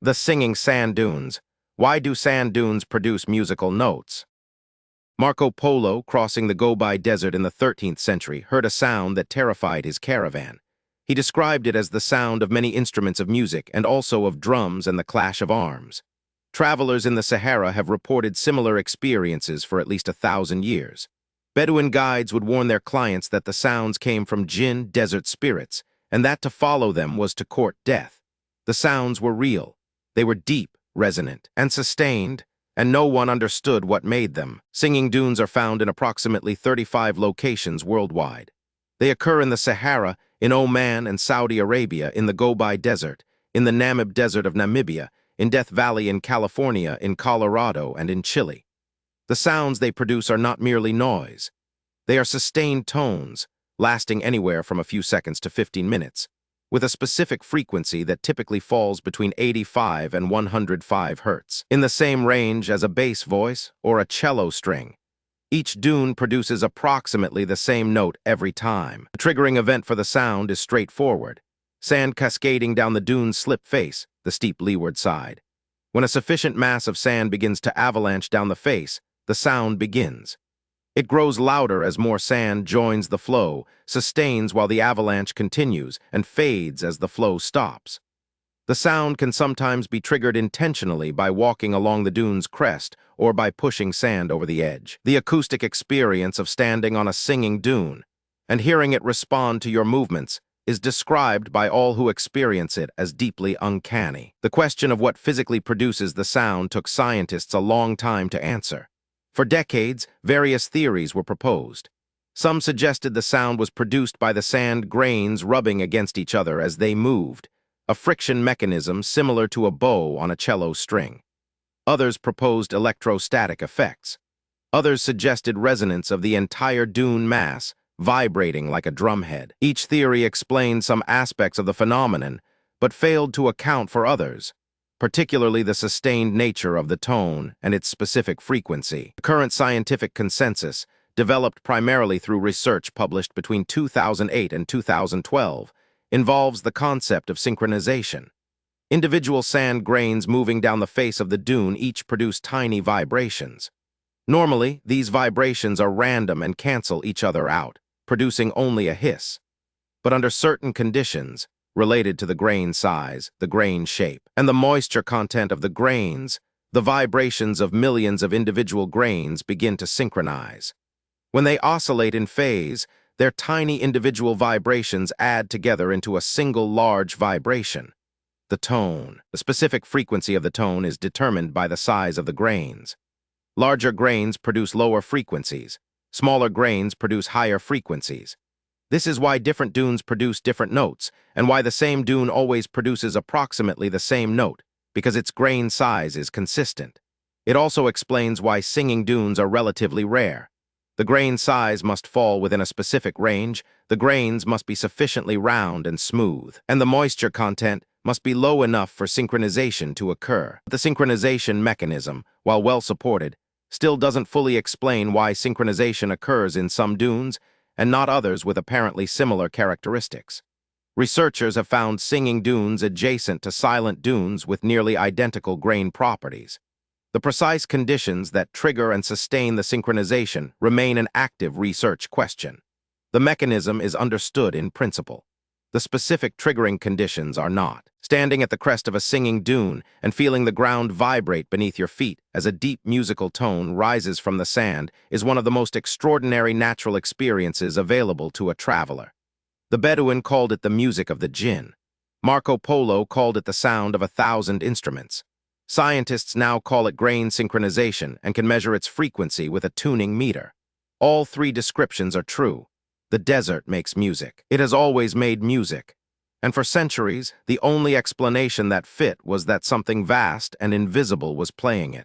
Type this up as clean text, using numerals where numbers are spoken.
The singing sand dunes. Why do sand dunes produce musical notes? Marco Polo, crossing the Gobi Desert in the 13th century, heard a sound that terrified his caravan. He described it as the sound of many instruments of music and also of drums and the clash of arms. Travelers in the Sahara have reported similar experiences for at least 1,000 years. Bedouin guides would warn their clients that the sounds came from jinn, desert spirits, and that to follow them was to court death. The sounds were real. They were deep, resonant, and sustained, and no one understood what made them. Singing dunes are found in approximately 35 locations worldwide. They occur in the Sahara, in Oman and Saudi Arabia, in the Gobi Desert, in the Namib Desert of Namibia, in Death Valley in California, in Colorado, and in Chile. The sounds they produce are not merely noise. They are sustained tones, lasting anywhere from a few seconds to 15 minutes, with a specific frequency that typically falls between 85 and 105 Hz, in the same range as a bass voice or a cello string. Each dune produces approximately the same note every time. The triggering event for the sound is straightforward: sand cascading down the dune's slip face, the steep leeward side. When a sufficient mass of sand begins to avalanche down the face, the sound begins. It grows louder as more sand joins the flow, sustains while the avalanche continues, and fades as the flow stops. The sound can sometimes be triggered intentionally by walking along the dune's crest or by pushing sand over the edge. The acoustic experience of standing on a singing dune and hearing it respond to your movements is described by all who experience it as deeply uncanny. The question of what physically produces the sound took scientists a long time to answer. For decades, various theories were proposed. Some suggested the sound was produced by the sand grains rubbing against each other as they moved, a friction mechanism similar to a bow on a cello string. Others proposed electrostatic effects. Others suggested resonance of the entire dune mass, vibrating like a drumhead. Each theory explained some aspects of the phenomenon, but failed to account for others, particularly the sustained nature of the tone and its specific frequency. The current scientific consensus, developed primarily through research published between 2008 and 2012, involves the concept of synchronization. Individual sand grains moving down the face of the dune each produce tiny vibrations. Normally, these vibrations are random and cancel each other out, producing only a hiss. But under certain conditions, related to the grain size, the grain shape, and the moisture content of the grains, the vibrations of millions of individual grains begin to synchronize. When they oscillate in phase, their tiny individual vibrations add together into a single large vibration. The tone. The specific frequency of the tone is determined by the size of the grains. Larger grains produce lower frequencies. Smaller grains produce higher frequencies. This is why different dunes produce different notes, and why the same dune always produces approximately the same note, because its grain size is consistent. It also explains why singing dunes are relatively rare. The grain size must fall within a specific range, the grains must be sufficiently round and smooth, and the moisture content must be low enough for synchronization to occur. The synchronization mechanism, while well supported, still doesn't fully explain why synchronization occurs in some dunes and not others with apparently similar characteristics. Researchers have found singing dunes adjacent to silent dunes with nearly identical grain properties. The precise conditions that trigger and sustain the synchronization remain an active research question. The mechanism is understood in principle. The specific triggering conditions are not. Standing at the crest of a singing dune and feeling the ground vibrate beneath your feet as a deep musical tone rises from the sand is one of the most extraordinary natural experiences available to a traveler. The Bedouin called it the music of the jinn. Marco Polo called it the sound of 1,000 instruments. Scientists now call it grain synchronization and can measure its frequency with a tuning meter. All three descriptions are true. The desert makes music. It has always made music. And for centuries, the only explanation that fit was that something vast and invisible was playing it.